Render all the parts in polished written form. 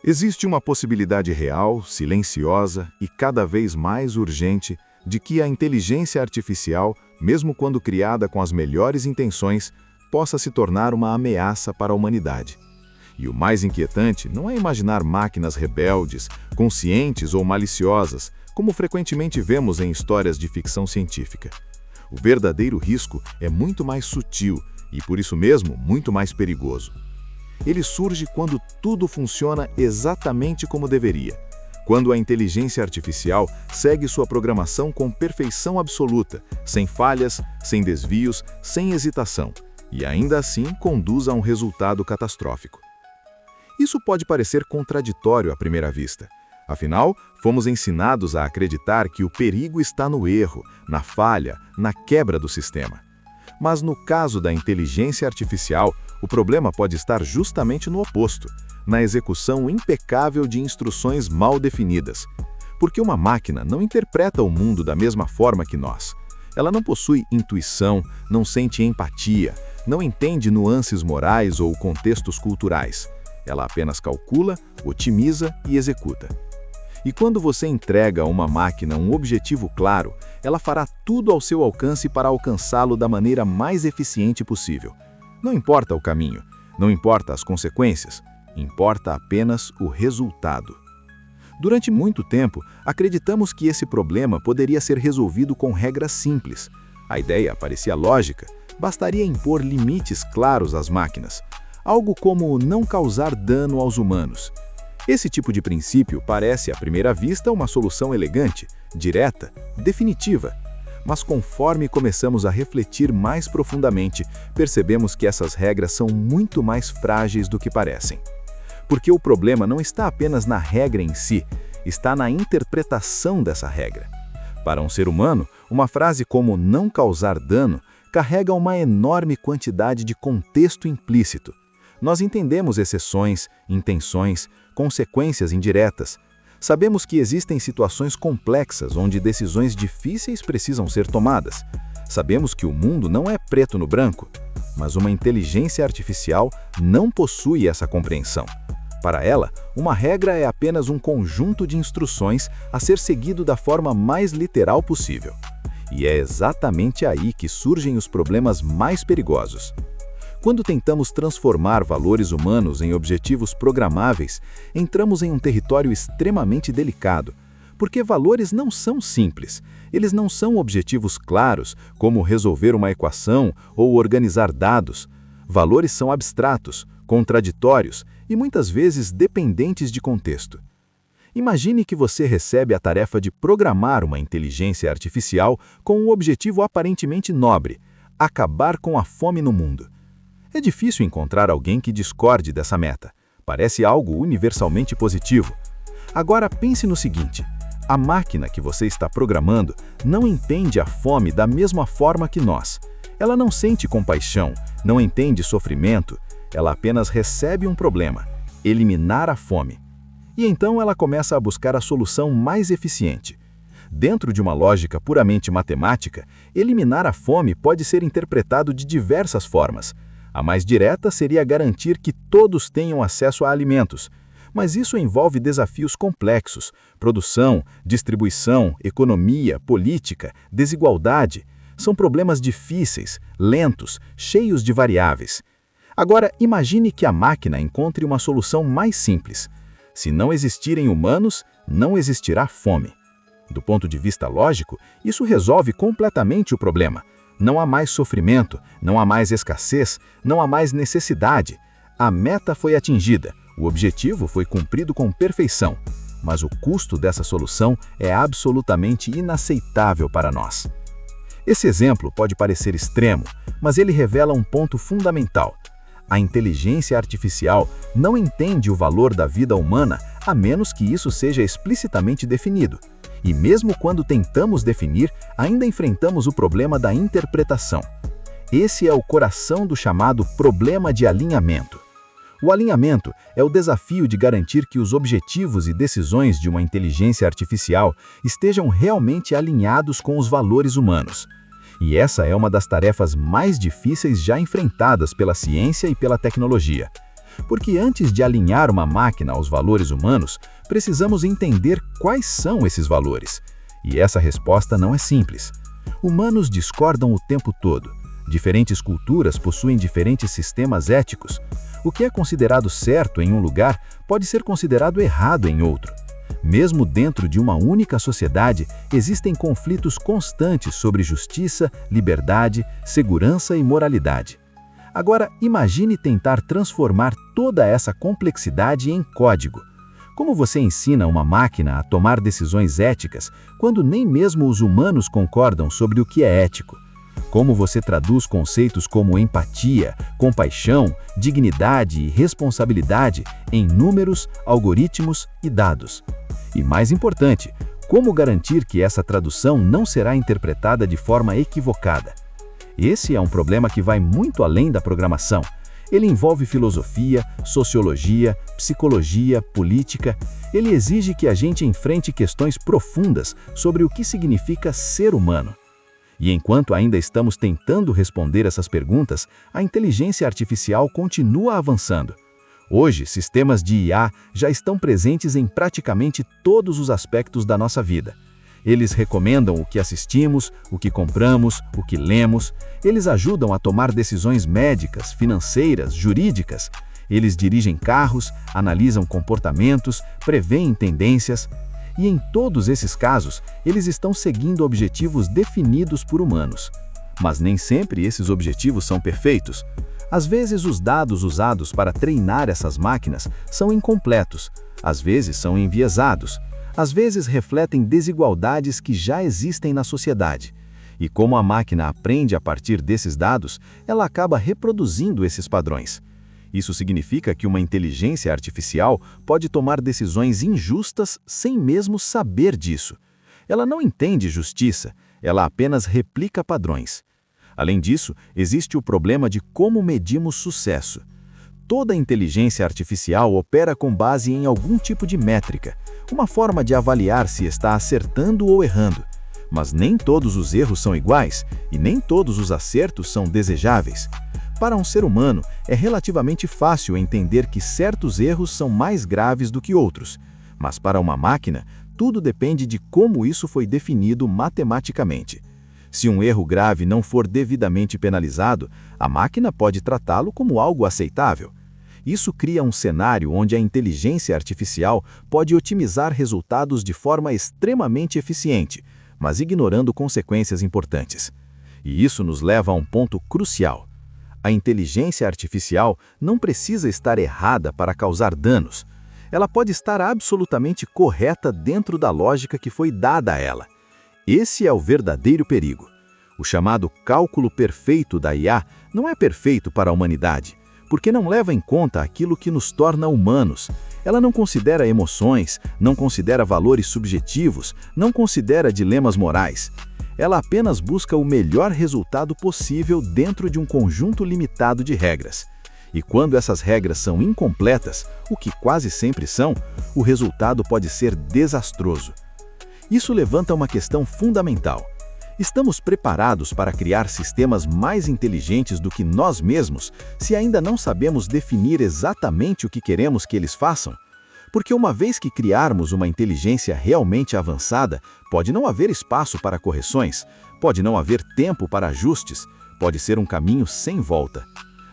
Existe uma possibilidade real, silenciosa e cada vez mais urgente de que a inteligência artificial, mesmo quando criada com as melhores intenções, possa se tornar uma ameaça para a humanidade. E o mais inquietante não é imaginar máquinas rebeldes, conscientes ou maliciosas, como frequentemente vemos em histórias de ficção científica. O verdadeiro risco é muito mais sutil e, por isso mesmo, muito mais perigoso. Ele surge quando tudo funciona exatamente como deveria, quando a inteligência artificial segue sua programação com perfeição absoluta, sem falhas, sem desvios, sem hesitação, e ainda assim conduz a um resultado catastrófico. Isso pode parecer contraditório à primeira vista. Afinal, fomos ensinados a acreditar que o perigo está no erro, na falha, na quebra do sistema. Mas no caso da inteligência artificial, o problema pode estar justamente no oposto, na execução impecável de instruções mal definidas. Porque uma máquina não interpreta o mundo da mesma forma que nós. Ela não possui intuição, não sente empatia, não entende nuances morais ou contextos culturais. Ela apenas calcula, otimiza e executa. E quando você entrega a uma máquina um objetivo claro, ela fará tudo ao seu alcance para alcançá-lo da maneira mais eficiente possível. Não importa o caminho, não importa as consequências, importa apenas o resultado. Durante muito tempo, acreditamos que esse problema poderia ser resolvido com regras simples. A ideia parecia lógica, bastaria impor limites claros às máquinas. Algo como não causar dano aos humanos. Esse tipo de princípio parece, à primeira vista, uma solução elegante, direta, definitiva. Mas conforme começamos a refletir mais profundamente, percebemos que essas regras são muito mais frágeis do que parecem. Porque o problema não está apenas na regra em si, está na interpretação dessa regra. Para um ser humano, uma frase como não causar dano carrega uma enorme quantidade de contexto implícito. Nós entendemos exceções, intenções, consequências indiretas. Sabemos que existem situações complexas onde decisões difíceis precisam ser tomadas. Sabemos que o mundo não é preto no branco, mas uma inteligência artificial não possui essa compreensão. Para ela, uma regra é apenas um conjunto de instruções a ser seguido da forma mais literal possível. E é exatamente aí que surgem os problemas mais perigosos. Quando tentamos transformar valores humanos em objetivos programáveis, entramos em um território extremamente delicado, porque valores não são simples, eles não são objetivos claros, como resolver uma equação ou organizar dados. Valores são abstratos, contraditórios e muitas vezes dependentes de contexto. Imagine que você recebe a tarefa de programar uma inteligência artificial com um objetivo aparentemente nobre: acabar com a fome no mundo. É difícil encontrar alguém que discorde dessa meta. Parece algo universalmente positivo. Agora pense no seguinte: a máquina que você está programando não entende a fome da mesma forma que nós. Ela não sente compaixão, não entende sofrimento, ela apenas recebe um problema: eliminar a fome. E então ela começa a buscar a solução mais eficiente. Dentro de uma lógica puramente matemática, eliminar a fome pode ser interpretado de diversas formas. A mais direta seria garantir que todos tenham acesso a alimentos, mas isso envolve desafios complexos: produção, distribuição, economia, política, desigualdade. São problemas difíceis, lentos, cheios de variáveis. Agora, imagine que a máquina encontre uma solução mais simples. Se não existirem humanos, não existirá fome. Do ponto de vista lógico, isso resolve completamente o problema. Não há mais sofrimento, não há mais escassez, não há mais necessidade. A meta foi atingida, o objetivo foi cumprido com perfeição, mas o custo dessa solução é absolutamente inaceitável para nós. Esse exemplo pode parecer extremo, mas ele revela um ponto fundamental. A inteligência artificial não entende o valor da vida humana a menos que isso seja explicitamente definido. E mesmo quando tentamos definir, ainda enfrentamos o problema da interpretação. Esse é o coração do chamado problema de alinhamento. O alinhamento é o desafio de garantir que os objetivos e decisões de uma inteligência artificial estejam realmente alinhados com os valores humanos. E essa é uma das tarefas mais difíceis já enfrentadas pela ciência e pela tecnologia. Porque antes de alinhar uma máquina aos valores humanos, precisamos entender quais são esses valores. E essa resposta não é simples. Humanos discordam o tempo todo. Diferentes culturas possuem diferentes sistemas éticos. O que é considerado certo em um lugar pode ser considerado errado em outro. Mesmo dentro de uma única sociedade, existem conflitos constantes sobre justiça, liberdade, segurança e moralidade. Agora, imagine tentar transformar toda essa complexidade em código. Como você ensina uma máquina a tomar decisões éticas quando nem mesmo os humanos concordam sobre o que é ético? Como você traduz conceitos como empatia, compaixão, dignidade e responsabilidade em números, algoritmos e dados? E mais importante, como garantir que essa tradução não será interpretada de forma equivocada? Esse é um problema que vai muito além da programação. Ele envolve filosofia, sociologia, psicologia, política. Ele exige que a gente enfrente questões profundas sobre o que significa ser humano. E enquanto ainda estamos tentando responder essas perguntas, a inteligência artificial continua avançando. Hoje, sistemas de IA já estão presentes em praticamente todos os aspectos da nossa vida. Eles recomendam o que assistimos, o que compramos, o que lemos. Eles ajudam a tomar decisões médicas, financeiras, jurídicas. Eles dirigem carros, analisam comportamentos, preveem tendências. E em todos esses casos, eles estão seguindo objetivos definidos por humanos. Mas nem sempre esses objetivos são perfeitos. Às vezes, os dados usados para treinar essas máquinas são incompletos, às vezes são enviesados, às vezes refletem desigualdades que já existem na sociedade. E como a máquina aprende a partir desses dados, ela acaba reproduzindo esses padrões. Isso significa que uma inteligência artificial pode tomar decisões injustas sem mesmo saber disso. Ela não entende justiça, ela apenas replica padrões. Além disso, existe o problema de como medimos sucesso. Toda inteligência artificial opera com base em algum tipo de métrica, uma forma de avaliar se está acertando ou errando. Mas nem todos os erros são iguais e nem todos os acertos são desejáveis. Para um ser humano, é relativamente fácil entender que certos erros são mais graves do que outros. Mas para uma máquina, tudo depende de como isso foi definido matematicamente. Se um erro grave não for devidamente penalizado, a máquina pode tratá-lo como algo aceitável. Isso cria um cenário onde a inteligência artificial pode otimizar resultados de forma extremamente eficiente, mas ignorando consequências importantes. E isso nos leva a um ponto crucial. A inteligência artificial não precisa estar errada para causar danos. Ela pode estar absolutamente correta dentro da lógica que foi dada a ela. Esse é o verdadeiro perigo. O chamado cálculo perfeito da IA não é perfeito para a humanidade, porque não leva em conta aquilo que nos torna humanos. Ela não considera emoções, não considera valores subjetivos, não considera dilemas morais. Ela apenas busca o melhor resultado possível dentro de um conjunto limitado de regras. E quando essas regras são incompletas, o que quase sempre são, o resultado pode ser desastroso. Isso levanta uma questão fundamental. Estamos preparados para criar sistemas mais inteligentes do que nós mesmos, se ainda não sabemos definir exatamente o que queremos que eles façam? Porque uma vez que criarmos uma inteligência realmente avançada, pode não haver espaço para correções, pode não haver tempo para ajustes, pode ser um caminho sem volta.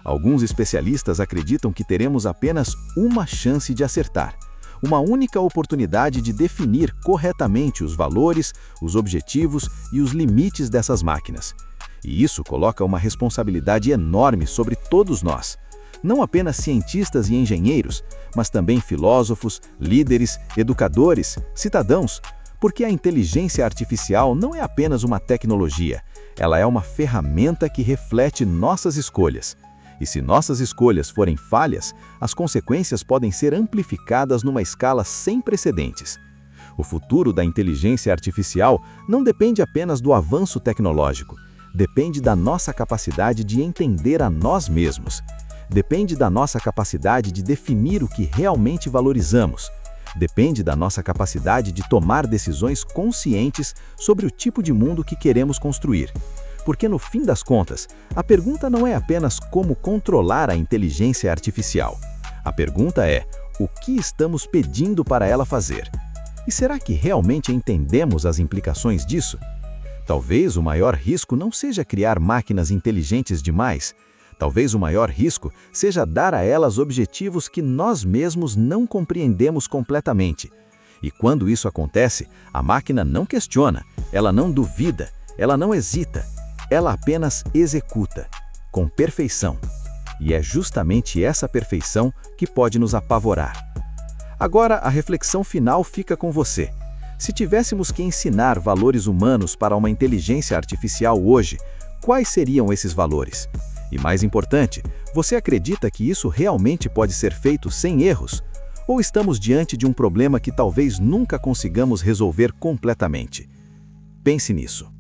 Alguns especialistas acreditam que teremos apenas uma chance de acertar, uma única oportunidade de definir corretamente os valores, os objetivos e os limites dessas máquinas. E isso coloca uma responsabilidade enorme sobre todos nós. Não apenas cientistas e engenheiros, mas também filósofos, líderes, educadores, cidadãos, porque a inteligência artificial não é apenas uma tecnologia, ela é uma ferramenta que reflete nossas escolhas. E se nossas escolhas forem falhas, as consequências podem ser amplificadas numa escala sem precedentes. O futuro da inteligência artificial não depende apenas do avanço tecnológico, depende da nossa capacidade de entender a nós mesmos. Depende da nossa capacidade de definir o que realmente valorizamos. Depende da nossa capacidade de tomar decisões conscientes sobre o tipo de mundo que queremos construir. Porque, no fim das contas, a pergunta não é apenas como controlar a inteligência artificial. A pergunta é: o que estamos pedindo para ela fazer? E será que realmente entendemos as implicações disso? Talvez o maior risco não seja criar máquinas inteligentes demais. Talvez o maior risco seja dar a elas objetivos que nós mesmos não compreendemos completamente. E quando isso acontece, a máquina não questiona, ela não duvida, ela não hesita, ela apenas executa, com perfeição. E é justamente essa perfeição que pode nos apavorar. Agora, a reflexão final fica com você. Se tivéssemos que ensinar valores humanos para uma inteligência artificial hoje, quais seriam esses valores? E mais importante, você acredita que isso realmente pode ser feito sem erros? Ou estamos diante de um problema que talvez nunca consigamos resolver completamente? Pense nisso.